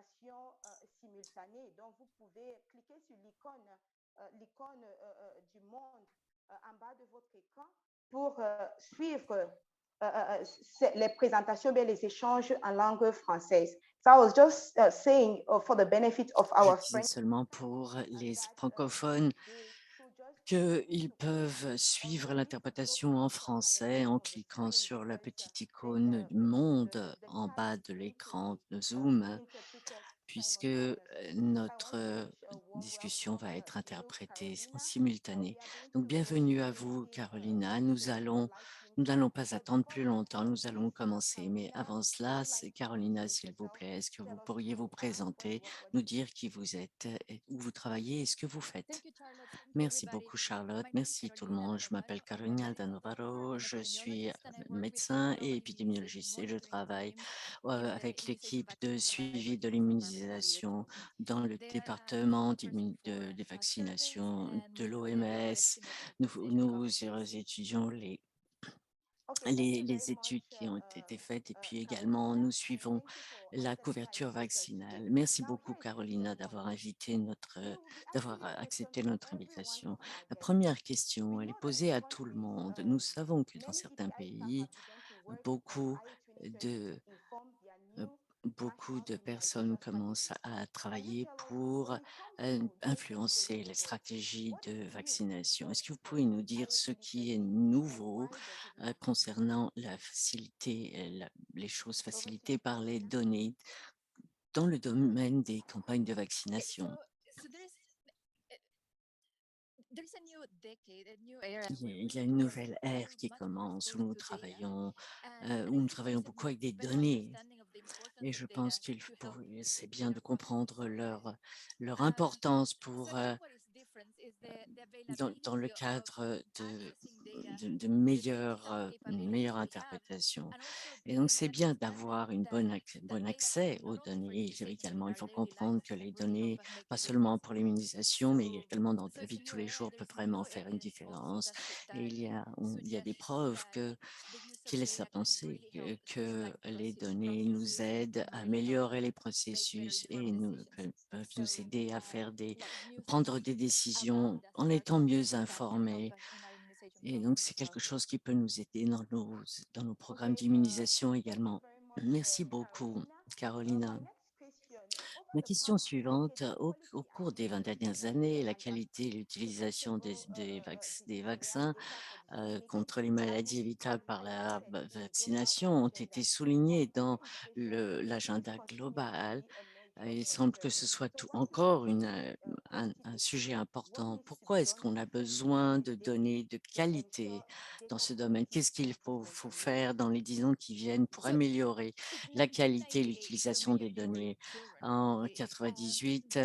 présentation simultanée. Donc, vous pouvez cliquer sur l'icône du monde en bas de votre écran pour suivre les présentations, bien les échanges en langue française. So I was just saying for the benefit of Je our disais friends seulement pour les francophones qu'ils peuvent suivre l'interprétation en français en cliquant sur la petite icône du monde en bas de l'écran de Zoom, puisque notre discussion va être interprétée en simultané. Donc, bienvenue à vous, Carolina. Nous n'allons pas attendre plus longtemps, nous allons commencer. Mais avant cela, c'est Carolina, s'il vous plaît, est-ce que vous pourriez vous présenter, nous dire qui vous êtes, où vous travaillez et ce que vous faites? Merci beaucoup, Charlotte. Merci tout le monde. Je m'appelle Carolina Aldanovaro. Je suis médecin et épidémiologiste et je travaille avec l'équipe de suivi de l'immunisation dans le département des vaccinations de l'OMS. Nous étudions les études qui ont été faites et puis également nous suivons la couverture vaccinale. Merci beaucoup, Carolina, d'avoir accepté notre invitation. La première question, elle est posée à tout le monde. Nous savons que dans certains pays, beaucoup de euh, beaucoup de personnes commencent à travailler pour influencer les stratégies de vaccination. Est-ce que vous pouvez nous dire ce qui est nouveau concernant la facilité, les choses facilitées par les données dans le domaine des campagnes de vaccination? Il y a une nouvelle ère qui commence où nous travaillons beaucoup avec des données. Et je pense c'est bien de comprendre leur importance dans le cadre de une meilleure interprétation. Et donc, c'est bien d'avoir bon accès aux données. Également, il faut comprendre que les données, pas seulement pour l'immunisation, mais également dans la vie de tous les jours, peuvent vraiment faire une différence. Et il y a des preuves qui laisse à penser que les données nous aident à améliorer les processus et peuvent nous aider à prendre des décisions en étant mieux informés. Et donc, c'est quelque chose qui peut nous aider dans nos programmes d'immunisation également. Merci beaucoup, Carolina. Ma question suivante, au cours des 20 dernières années, la qualité et l'utilisation des vaccins contre les maladies évitables par la vaccination ont été soulignés dans l'agenda global. Il semble que ce soit encore un sujet important. Pourquoi est-ce qu'on a besoin de données de qualité dans ce domaine? Qu'est-ce qu'il faut faire dans les 10 ans qui viennent pour améliorer la qualité et l'utilisation des données? En 98,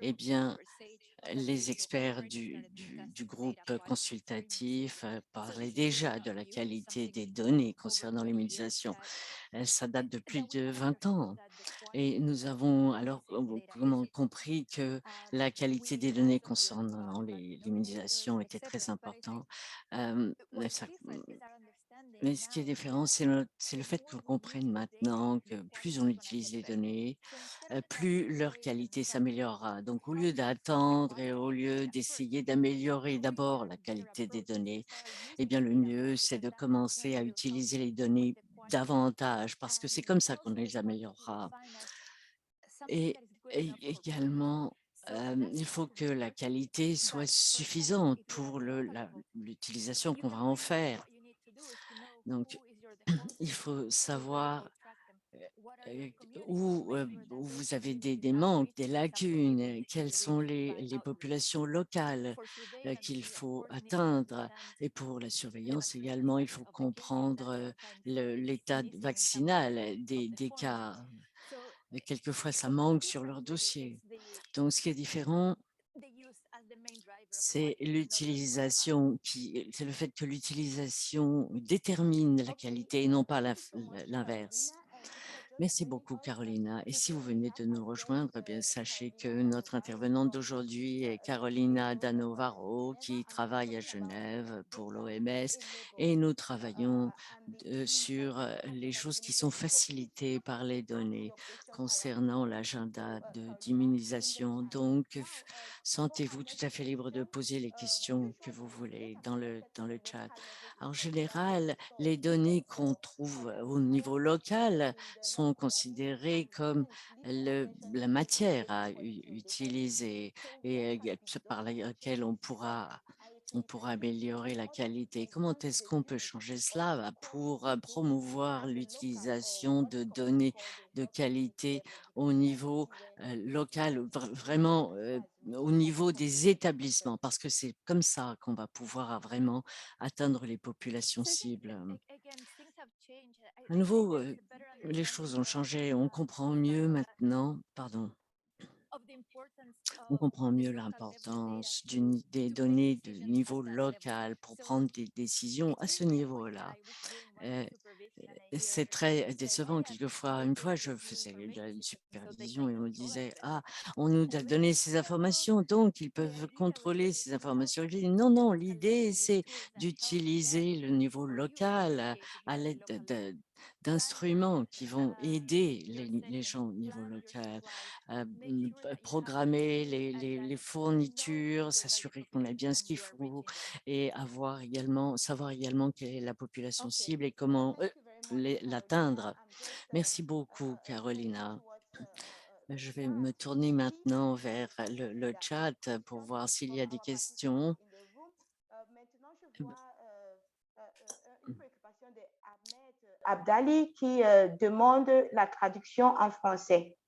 eh bien, les experts du groupe consultatif parlaient déjà de la qualité des données concernant l'immunisation. Ça date de plus de 20 ans. Et nous avons alors compris que la qualité des données concernant l'immunisation était très importante. Mais ce qui est différent, c'est le fait qu'on comprenne maintenant que plus on utilise les données, plus leur qualité s'améliorera. Donc, au lieu d'attendre et au lieu d'essayer d'améliorer d'abord la qualité des données, eh bien, le mieux, c'est de commencer à utiliser les données davantage parce que c'est comme ça qu'on les améliorera. Et, également, il faut que la qualité soit suffisante pour l'utilisation qu'on va en faire. Donc, il faut savoir euh, où vous avez des manques, des lacunes, quelles sont les populations locales qu'il faut atteindre. Et pour la surveillance également, il faut comprendre l'état vaccinal des cas. Et quelquefois, ça manque sur leur dossier. Donc, ce qui est différent, c'est c'est le fait que l'utilisation détermine la qualité et non pas l'inverse. Merci beaucoup, Carolina. Et si vous venez de nous rejoindre, eh bien, sachez que notre intervenante d'aujourd'hui est Carolina Danovaro, qui travaille à Genève pour l'OMS, et nous travaillons sur les choses qui sont facilitées par les données concernant l'agenda d'immunisation. Donc, sentez-vous tout à fait libre de poser les questions que vous voulez dans le chat. En général, les données qu'on trouve au niveau local sont considérées comme la matière à utiliser et par laquelle on pourra améliorer la qualité. Comment est-ce qu'on peut changer cela? Pour promouvoir l'utilisation de données de qualité au niveau local, vraiment au niveau des établissements, parce que c'est comme ça qu'on va pouvoir vraiment atteindre les populations cibles. À nouveau, les choses ont changé. On comprend mieux maintenant, pardon, on comprend mieux l'importance des données de niveau local pour prendre des décisions à ce niveau-là. Euh, c'est très décevant quelquefois. Une fois, je faisais de la supervision et on me disait, ah, on nous a donné ces informations, donc ils peuvent contrôler ces informations. J'ai dit, non, non, l'idée, c'est d'utiliser le niveau local à l'aide d'instruments qui vont aider les gens au niveau local, programmer les fournitures, s'assurer qu'on a bien ce qu'il faut et savoir également quelle est la population cible et comment l'atteindre. Merci beaucoup, Carolina. Je vais me tourner maintenant vers le chat pour voir s'il y a des questions. Maintenant, je vois une préoccupation de Ahmed Abdali qui demande la traduction en français.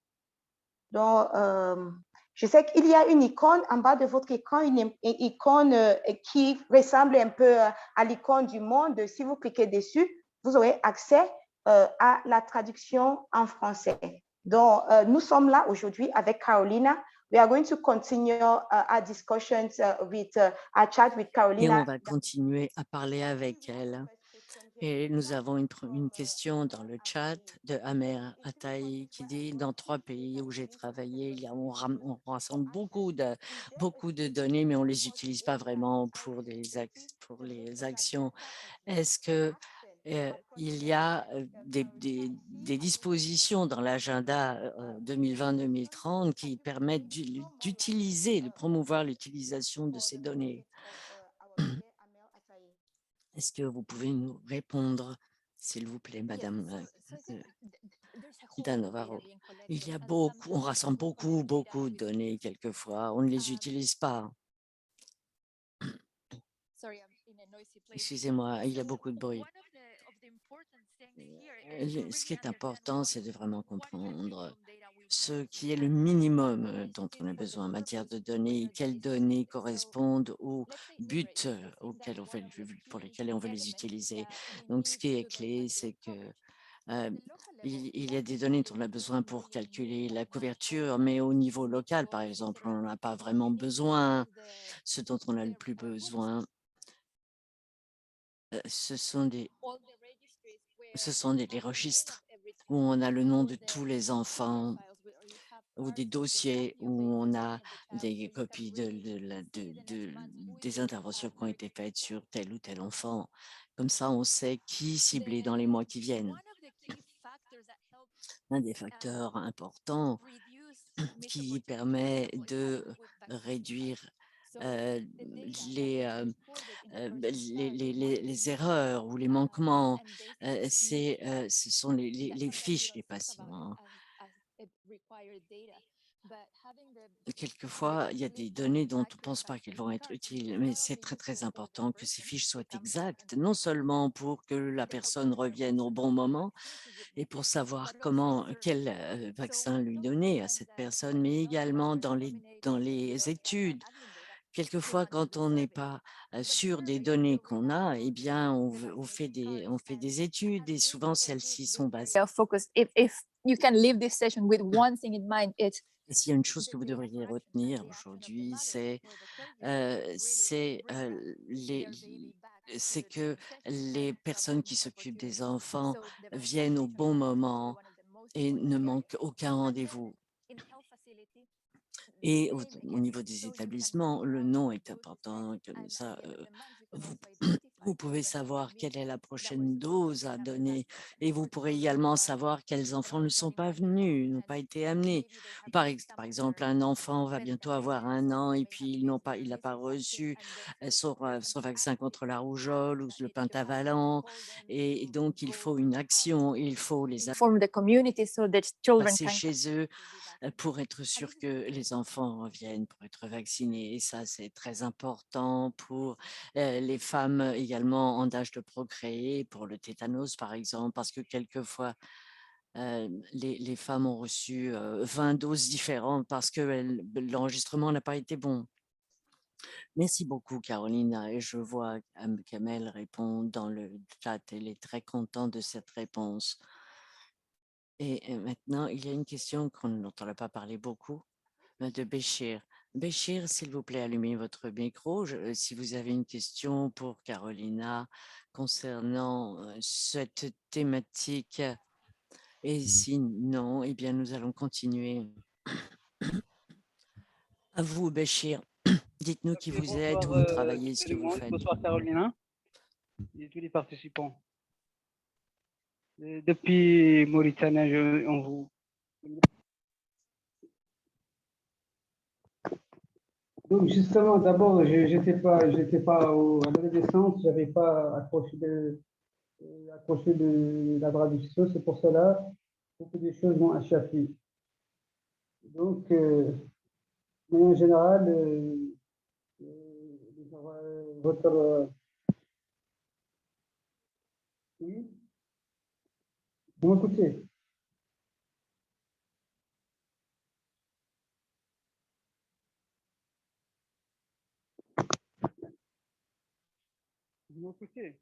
Donc, je sais qu'il y a une icône en bas de votre écran, une icône qui ressemble un peu à l'icône du monde. Si vous cliquez dessus, vous aurez accès à la traduction en français. Donc, nous sommes là aujourd'hui avec Carolina. We are going to continue our discussions with our chat with Et on Carolina. va continuer à parler avec elle. Et nous avons une question dans le chat de Amer Ataï qui dit, dans 3 pays où j'ai travaillé, on rassemble beaucoup de données, mais on ne les utilise pas vraiment pour les actions. Est-ce que il y a des dispositions dans l'agenda 2020-2030 qui permettent d'utiliser, de promouvoir l'utilisation de ces données? Est-ce que vous pouvez nous répondre, s'il vous plaît, Madame Danovaro? Il y a on rassemble beaucoup de données quelquefois. On ne les utilise pas. Excusez-moi, il y a beaucoup de bruit. Ce qui est important, c'est de vraiment comprendre ce qui est le minimum dont on a besoin en matière de données, quelles données correspondent aux buts pour lesquels on veut les utiliser. Donc, ce qui est clé, c'est que il y a des données dont on a besoin pour calculer la couverture, mais au niveau local, par exemple, on n'en a pas vraiment besoin. Ce dont on a le plus besoin, ce sont les registres où on a le nom de tous les enfants ou des dossiers où on a des copies des interventions qui ont été faites sur tel ou tel enfant. Comme ça, on sait qui cibler dans les mois qui viennent. Un des facteurs importants qui permet de réduire les erreurs ou les manquements, ce sont les fiches des patients. Quelquefois, il y a des données dont on ne pense pas qu'elles vont être utiles, mais c'est très important que ces fiches soient exactes, non seulement pour que la personne revienne au bon moment et pour savoir quel vaccin lui donner à cette personne, mais également dans les études. Quelquefois, quand on n'est pas sûr des données qu'on a, eh bien, on fait des études et souvent celles-ci sont basées. Focus. If you can leave this session with one thing in mind, it's Et s'il y a une chose que vous devriez retenir aujourd'hui, c'est que les personnes qui s'occupent des enfants viennent au bon moment et ne manque aucun rendez-vous. Et au niveau des établissements, le nom est important, comme ça, vous, vous pouvez savoir quelle est la prochaine dose à donner et vous pourrez également savoir quels enfants ne sont pas venus, n'ont pas été amenés. Par exemple, un enfant va bientôt avoir 1 an et puis il n'a pas reçu son vaccin contre la rougeole ou le pentavalent et donc il faut une action, il faut les Inform the community so that children passer can chez eux pour être sûr que les enfants reviennent pour être vaccinés. Et ça, c'est très important pour les femmes également en âge de procréer, pour le tétanos, par exemple, parce que quelquefois, les femmes ont reçu 20 doses différentes parce que l'enregistrement n'a pas été bon. Merci beaucoup, Carolina. Et je vois qu'Amel répond dans le chat. Elle est très contente de cette réponse. Et maintenant, il y a une question dont on n'a pas parlé beaucoup, de Béchir. Béchir, s'il vous plaît, allumez votre micro. Si vous avez une question pour Carolina concernant cette thématique, et si non, eh bien, nous allons continuer. À vous, Béchir. Dites-nous qui vous êtes, où vous travaillez, ce que vous faites. Bonsoir Carolina et tous les participants. Depuis Mauritanie, on vous... Donc justement, d'abord, j'étais pas à l'adolescence, j'avais pas accroché de la traduction, c'est pour cela beaucoup de choses m'ont échappé. Donc, mais en général, votre... oui, vous m'écoutez? Vous m'écoutez?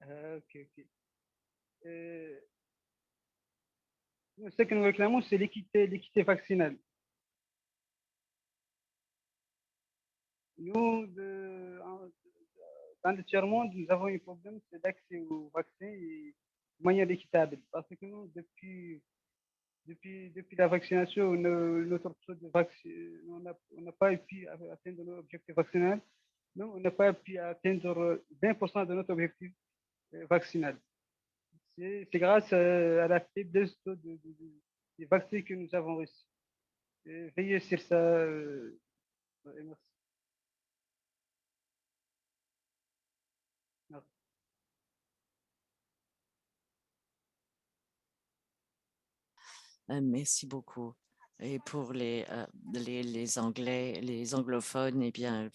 Ok, ok. Ce que nous réclamons, c'est l'équité vaccinale. Nous, dans le tiers-monde, nous avons un problème, c'est d'accès au vaccin et de manière équitable. Parce que nous, depuis la vaccination, notre taux de vaccin, on n'a pas pu atteindre notre objectif vaccinal. Non, on n'a pas pu atteindre 20% de notre objectif vaccinal. C'est grâce à la faiblesse des vaccins que nous avons reçus. Veillez sur ça. Merci. Merci beaucoup. Et pour les Anglais, les anglophones, eh bien,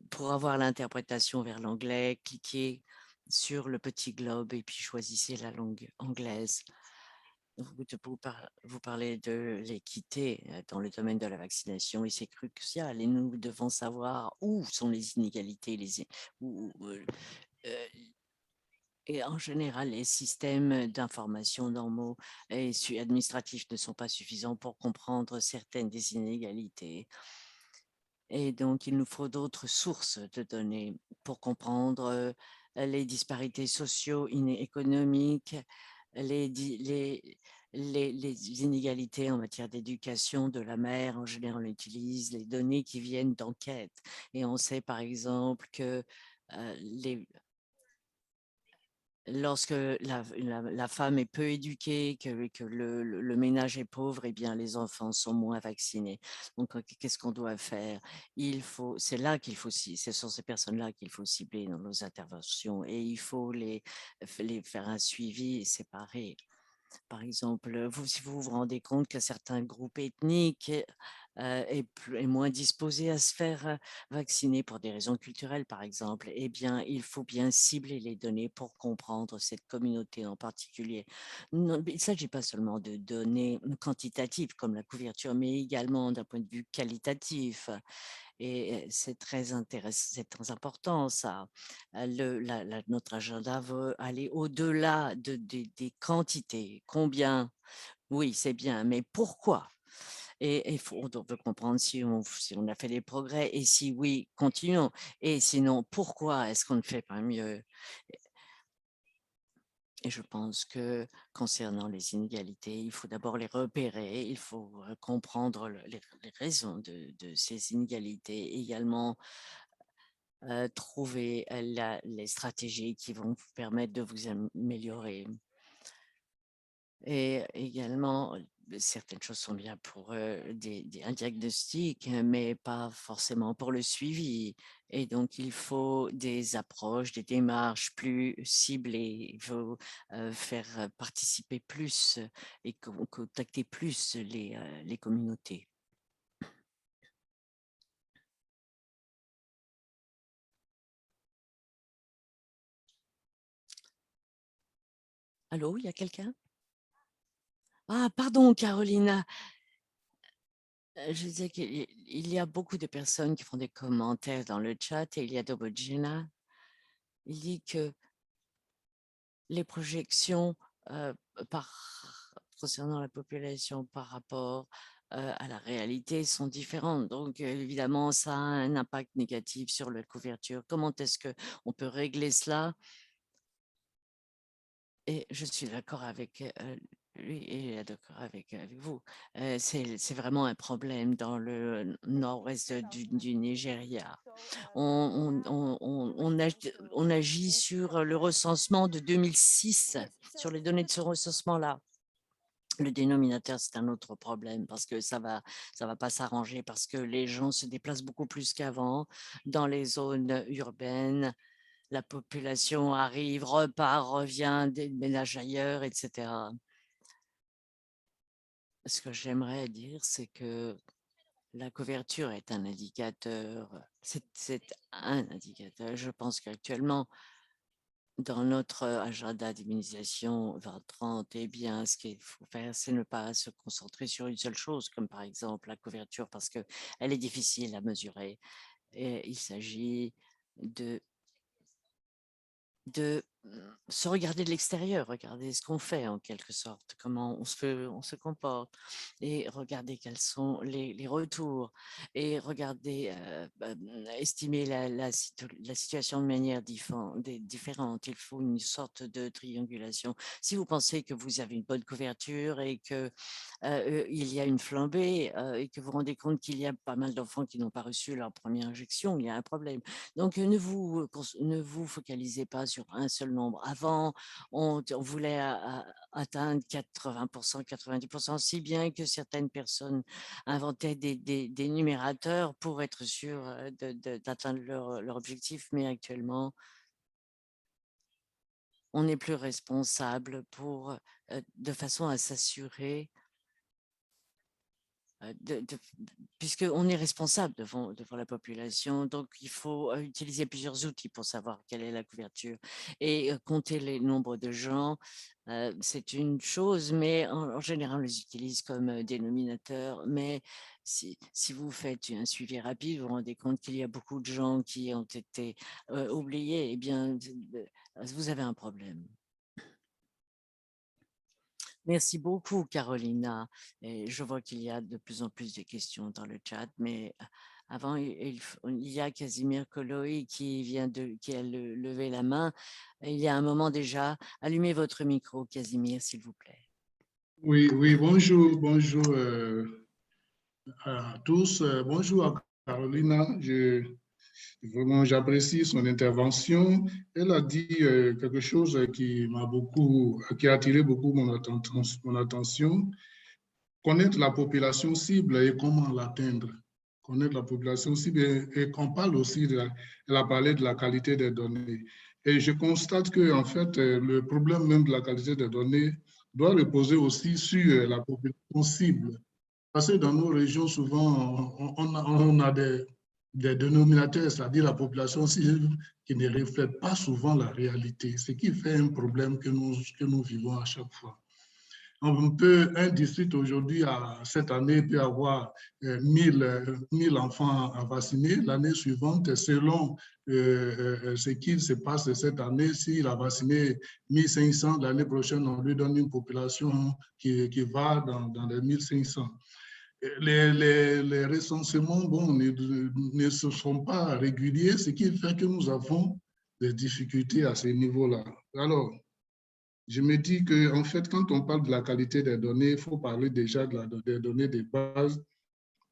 pour avoir l'interprétation vers l'anglais, cliquez sur le petit globe et puis choisissez la langue anglaise. Vous parlez de l'équité dans le domaine de la vaccination et c'est crucial. Et nous devons savoir où sont les inégalités, et en général, les systèmes d'information normaux et administratifs ne sont pas suffisants pour comprendre certaines des inégalités. Et donc, il nous faut d'autres sources de données pour comprendre les disparités socio-économiques, les inégalités en matière d'éducation de la mère. En général, on utilise les données qui viennent d'enquêtes. Et on sait, par exemple, que lorsque la femme est peu éduquée, que le ménage est pauvre, eh bien, les enfants sont moins vaccinés. Donc, qu'est-ce qu'on doit faire? Ce sont ces personnes-là qu'il faut cibler dans nos interventions et il faut les faire un suivi séparé. Par exemple, si vous vous rendez compte que certains groupes ethniques est moins disposé à se faire vacciner pour des raisons culturelles, par exemple, eh bien, il faut bien cibler les données pour comprendre cette communauté en particulier. Non, il ne s'agit pas seulement de données quantitatives comme la couverture, mais également d'un point de vue qualitatif. Et c'est très intéressant, c'est très important ça. Notre agenda veut aller au-delà des quantités. Combien? Oui, c'est bien, mais pourquoi? Et on peut comprendre si on a fait des progrès et si oui, continuons. Et sinon, pourquoi est-ce qu'on ne fait pas mieux? Et je pense que concernant les inégalités, il faut d'abord les repérer, il faut comprendre les raisons de ces inégalités, également trouver les stratégies qui vont vous permettre de vous améliorer. Et également, certaines choses sont bien pour un diagnostic, mais pas forcément pour le suivi. Et donc, il faut des approches, des démarches plus ciblées. Il faut faire participer plus et contacter plus les communautés. Allô, il y a quelqu'un? Ah, pardon, Carolina. Je disais qu'il y a beaucoup de personnes qui font des commentaires dans le chat et il y a Dobogina. Il dit que les projections concernant la population par rapport à la réalité sont différentes. Donc, évidemment, ça a un impact négatif sur la couverture. Comment est-ce qu'on peut régler cela? Et je suis d'accord avec lui et d'accord avec vous. C'est vraiment un problème dans le nord-ouest du Nigeria. On agit sur le recensement de 2006, sur les données de ce recensement-là. Le dénominateur, c'est un autre problème parce que ça va pas s'arranger parce que les gens se déplacent beaucoup plus qu'avant dans les zones urbaines. La population arrive, repart, revient, déménage ailleurs, etc. Ce que j'aimerais dire, c'est que la couverture est un indicateur. C'est un indicateur. Je pense qu'actuellement, dans notre agenda d'immunisation 2030, eh bien, ce qu'il faut faire, c'est ne pas se concentrer sur une seule chose, comme par exemple la couverture, parce qu'elle est difficile à mesurer. Et il s'agit de se regarder de l'extérieur, regarder ce qu'on fait en quelque sorte, comment on se comporte et regarder quels sont les retours et regarder, estimer la situation de manière différente. Il faut une sorte de triangulation. Si vous pensez que vous avez une bonne couverture et que il y a une flambée et que vous vous rendez compte qu'il y a pas mal d'enfants qui n'ont pas reçu leur première injection, il y a un problème. Donc, ne vous focalisez pas sur un seul nombre. Avant, on voulait atteindre 80%, 90%, si bien que certaines personnes inventaient des numérateurs pour être sûr d'atteindre leur objectif. Mais actuellement, on n'est plus responsable de façon à s'assurer puisqu'on est responsable devant la population, donc il faut utiliser plusieurs outils pour savoir quelle est la couverture. Et compter les nombres de gens, c'est une chose, mais en général, on les utilise comme dénominateur. Mais si vous faites un suivi rapide, vous vous rendez compte qu'il y a beaucoup de gens qui ont été oubliés, eh bien, vous avez un problème. Merci beaucoup, Carolina. Et je vois qu'il y a de plus en plus de questions dans le chat, mais avant, il y a Casimir Koloï qui a levé la main. Il y a un moment déjà. Allumez votre micro, Casimir, s'il vous plaît. Oui, bonjour à tous. Bonjour à Carolina. Vraiment, j'apprécie son intervention. Elle a dit quelque chose qui a attiré beaucoup mon attention. Connaître la population cible et comment l'atteindre. Connaître la population cible et qu'on parle aussi elle a parlé de la qualité des données. Et je constate que, en fait, le problème même de la qualité des données doit reposer aussi sur la population cible. Parce que dans nos régions, souvent, on a des dénominateurs, c'est-à-dire la population cible qui ne reflète pas souvent la réalité, ce qui fait un problème que nous vivons à chaque fois. Un district aujourd'hui, cette année, peut avoir 1000 enfants à vacciner. L'année suivante, selon ce qu'il se passe cette année, s'il a vacciné 1500, l'année prochaine, on lui donne une population qui va dans les 1500. les recensements bon, ne se sont pas réguliers, ce qui fait que nous avons des difficultés à ce niveau-là. Alors, je me dis que en fait, quand on parle de la qualité des données, il faut parler déjà des données de base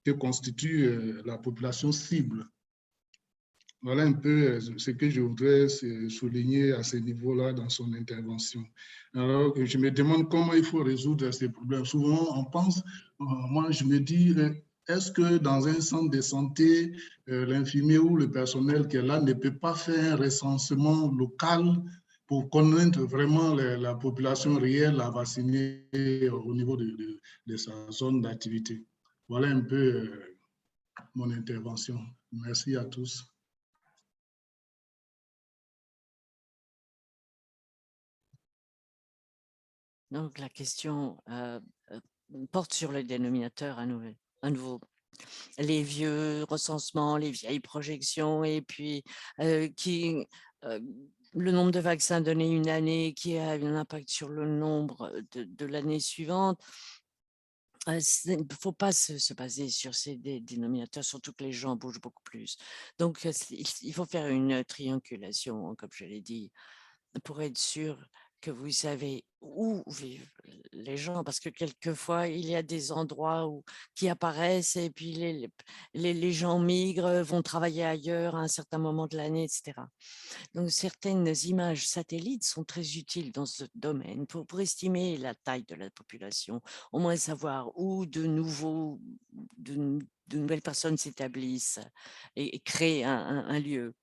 que constitue la population cible. Voilà un peu ce que je voudrais souligner à ce niveau-là dans son intervention. Alors, je me demande comment il faut résoudre ces problèmes. Souvent, on pense, moi je me dis, est-ce que dans un centre de santé, l'infirmier ou le personnel qui est là ne peut pas faire un recensement local pour connaître vraiment la population réelle à vacciner au niveau de sa zone d'activité? Voilà un peu mon intervention. Merci à tous. Donc, la question porte sur le dénominateur à nouveau. Les vieux recensements, les vieilles projections, et puis le nombre de vaccins donnés une année qui a un impact sur le nombre de l'année suivante. Il ne faut pas se baser sur ces dénominateurs, surtout que les gens bougent beaucoup plus. Donc, il faut faire une triangulation, comme je l'ai dit, pour être sûr que vous savez où vivent les gens, parce que quelquefois, il y a des endroits qui apparaissent et puis les gens migrent, vont travailler ailleurs à un certain moment de l'année, etc. Donc, certaines images satellites sont très utiles dans ce domaine pour estimer la taille de la population, au moins savoir où de nouvelles personnes s'établissent et créer un lieu.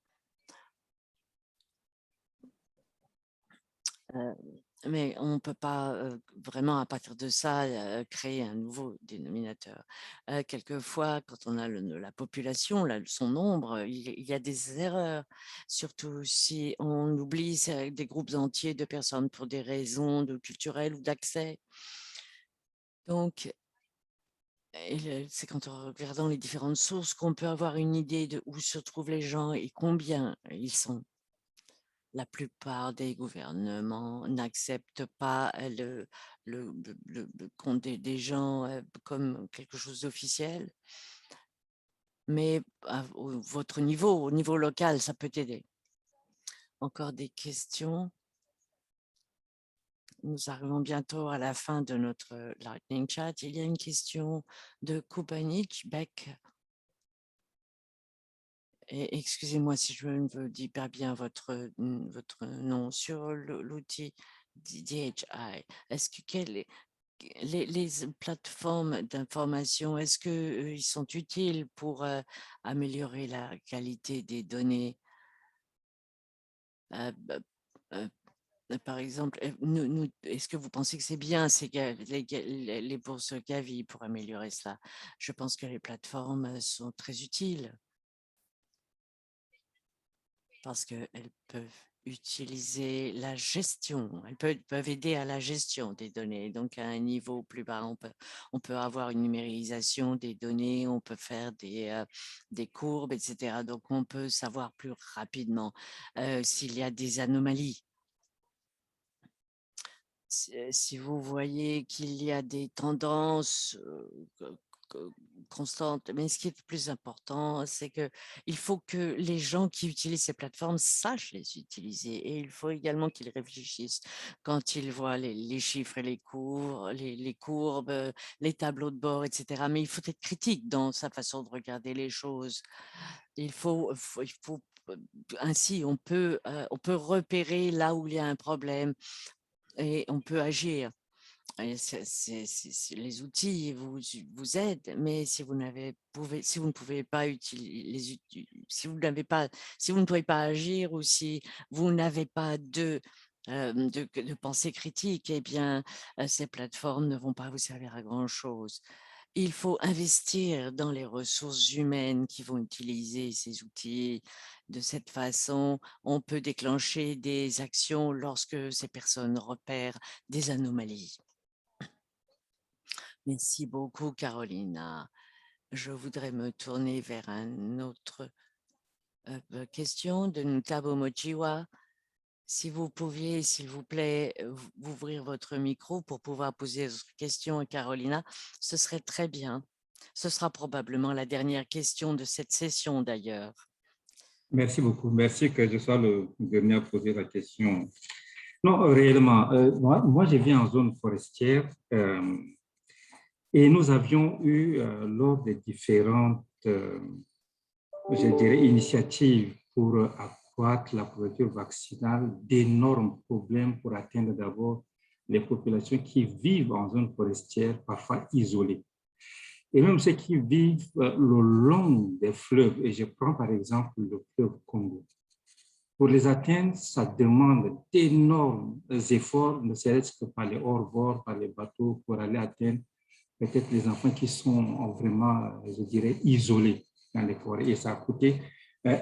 Mais on ne peut pas vraiment, à partir de ça, créer un nouveau dénominateur. Quelquefois, quand on a la population, son nombre, il y a des erreurs, surtout si on oublie des groupes entiers de personnes pour des raisons culturelles ou d'accès. Donc, c'est quand on regarde les différentes sources qu'on peut avoir une idée de où se trouvent les gens et combien ils sont. La plupart des gouvernements n'acceptent pas le compte des gens comme quelque chose d'officiel, mais votre niveau, au niveau local, ça peut aider. Encore des questions? Nous arrivons bientôt à la fin de notre Lightning Chat. Il y a une question de Kubanich Beck. Excusez-moi si je ne dis pas bien votre nom sur l'outil DHI. Est-ce que les plateformes d'information, est-ce qu'ils sont utiles pour améliorer la qualité des données? Par exemple, est-ce que vous pensez que c'est bien les bourses Gavi pour améliorer cela? Je pense que les plateformes sont très utiles, parce qu'elles peuvent utiliser la gestion, elles peuvent aider à la gestion des données. Donc, à un niveau plus bas, on peut avoir une numérisation des données, on peut faire des courbes, etc. Donc, on peut savoir plus rapidement s'il y a des anomalies. Si vous voyez qu'il y a des tendances constante. Mais ce qui est le plus important, c'est qu'il faut que les gens qui utilisent ces plateformes sachent les utiliser, et il faut également qu'ils réfléchissent quand ils voient les chiffres et les courbes, les tableaux de bord, etc. Mais il faut être critique dans sa façon de regarder les choses. Ainsi, on peut repérer là où il y a un problème et on peut agir. Les outils vous aident, mais si vous ne pouvez pas utiliser, si vous ne pouvez pas agir, ou si vous n'avez pas de pensée critique, eh bien, ces plateformes ne vont pas vous servir à grand chose. Il faut investir dans les ressources humaines qui vont utiliser ces outils. De cette façon, on peut déclencher des actions lorsque ces personnes repèrent des anomalies. Merci beaucoup, Carolina. Je voudrais me tourner vers une autre question de Ntabo Mochiwa. Si vous pouviez, s'il vous plaît, ouvrir votre micro pour pouvoir poser votre question à Carolina, ce serait très bien. Ce sera probablement la dernière question de cette session d'ailleurs. Merci beaucoup. Merci que je sois le dernier à poser la question. Non, réellement, moi, je vis en zone forestière et nous avions eu, lors des différentes, je dirais, initiatives pour accroître la couverture vaccinale, d'énormes problèmes pour atteindre d'abord les populations qui vivent en zone forestière, parfois isolées. Et même ceux qui vivent le long des fleuves, et je prends par exemple le fleuve Congo. Pour les atteindre, ça demande d'énormes efforts, ne serait-ce que par les hors-bords, par les bateaux, pour aller atteindre peut-être les enfants qui sont vraiment, je dirais, isolés dans les forêts. Et ça a coûté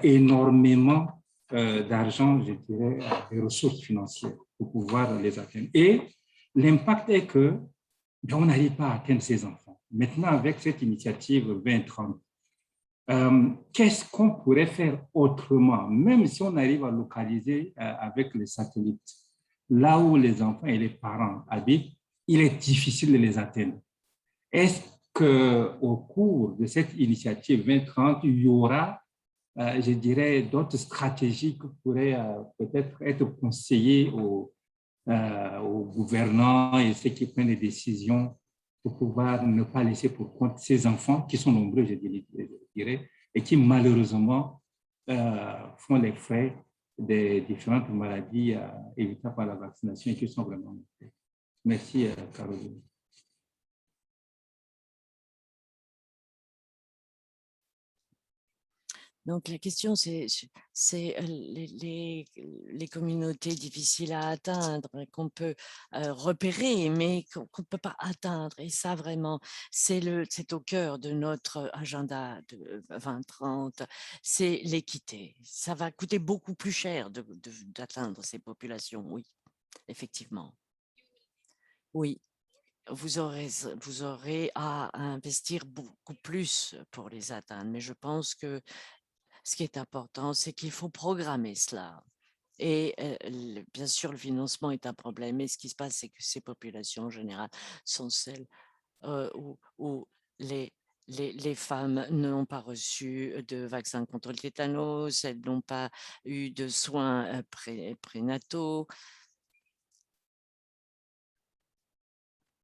énormément d'argent, je dirais, des ressources financières pour pouvoir les atteindre. Et l'impact est que on n'arrive pas à atteindre ces enfants. Maintenant, avec cette initiative 2030, qu'est-ce qu'on pourrait faire autrement, même si on arrive à localiser avec les satellites, là où les enfants et les parents habitent, il est difficile de les atteindre. Est-ce qu'au cours de cette initiative 2030, il y aura, je dirais, d'autres stratégies qui pourraient peut-être être conseillées aux gouvernants et ceux qui prennent les décisions pour pouvoir ne pas laisser pour compte ces enfants qui sont nombreux, je dirais, et qui malheureusement font les frais des différentes maladies évitables par la vaccination et qui sont vraiment mortelles. Merci, Caroline. Donc, la question, c'est les communautés difficiles à atteindre, qu'on peut repérer, mais qu'on ne peut pas atteindre. Et ça, vraiment, c'est au cœur de notre agenda de 2030, c'est l'équité. Ça va coûter beaucoup plus cher d'atteindre ces populations, oui, effectivement. Oui. Vous aurez à investir beaucoup plus pour les atteindre, mais je pense que ce qui est important, c'est qu'il faut programmer cela. Et bien sûr, le financement est un problème. Mais ce qui se passe, c'est que ces populations en général sont celles où les femmes n'ont pas reçu de vaccin contre le tétanos, elles n'ont pas eu de soins prénataux.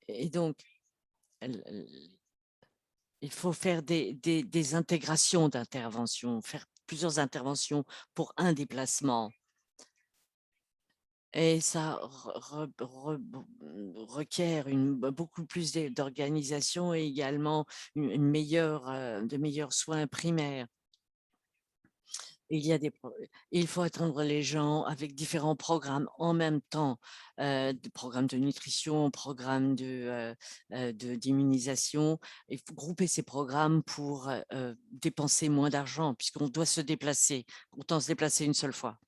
Et donc, il faut faire des intégrations d'interventions, faire plusieurs interventions pour un déplacement. Et ça requiert beaucoup plus d'organisation et également de meilleurs soins primaires. Il faut atteindre les gens avec différents programmes en même temps, programmes de nutrition, programmes d'immunisation. Il faut grouper ces programmes pour dépenser moins d'argent puisqu'on doit se déplacer, autant se déplacer une seule fois.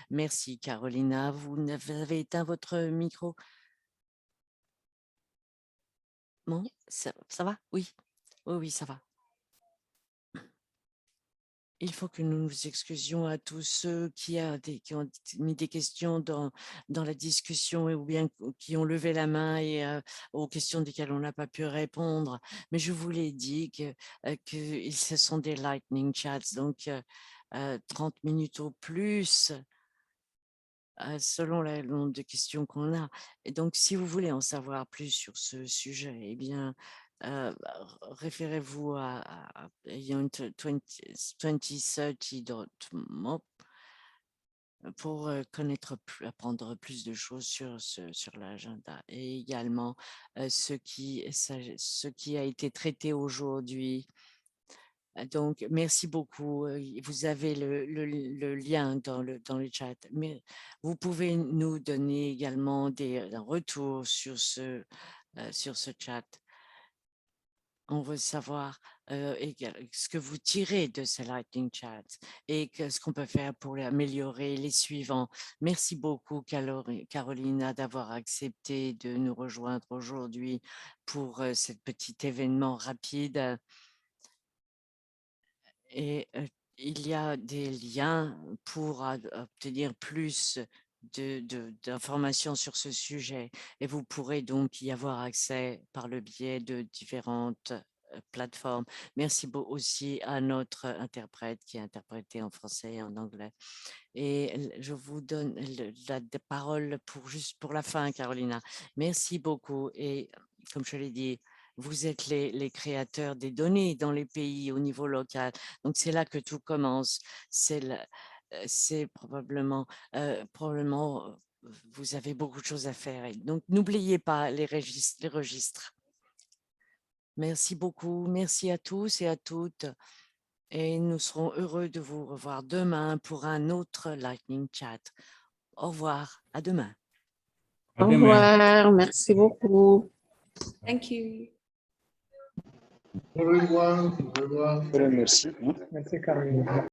Merci Carolina, vous avez éteint votre micro? Bon, ça va? Oui, oui, ça va. Il faut que nous nous excusions à tous ceux qui ont mis des questions dans la discussion ou bien qui ont levé la main et aux questions desquelles on n'a pas pu répondre. Mais je vous l'ai dit que ce sont des lightning chats, donc 30 minutes au plus selon le nombre de questions qu'on a. Et donc, si vous voulez en savoir plus sur ce sujet, eh bien, référez-vous à Beyond2030.mob pour apprendre plus de choses sur l'agenda et également ce qui a été traité aujourd'hui. Donc, merci beaucoup. Vous avez le lien dans le chat. Mais vous pouvez nous donner également un retour sur ce chat. On veut savoir ce que vous tirez de ces Lightning Chats et ce qu'on peut faire pour améliorer les suivants. Merci beaucoup, Carolina, d'avoir accepté de nous rejoindre aujourd'hui pour ce petit événement rapide. Et il y a des liens pour obtenir plus d'informations sur ce sujet et vous pourrez donc y avoir accès par le biais de différentes plateforme. Merci aussi à notre interprète qui a interprété en français et en anglais. Et je vous donne la parole pour la fin, Carolina. Merci beaucoup. Et comme je l'ai dit, vous êtes les créateurs des données dans les pays au niveau local. Donc, c'est là que tout commence. C'est probablement, vous avez beaucoup de choses à faire. Et donc, n'oubliez pas les registres. Merci beaucoup. Merci à tous et à toutes. Et nous serons heureux de vous revoir demain pour un autre Lightning Chat. Au revoir. À demain. À Au demain. revoir, merci beaucoup. Thank you. Au revoir. Au revoir. Merci. Merci, Caroline.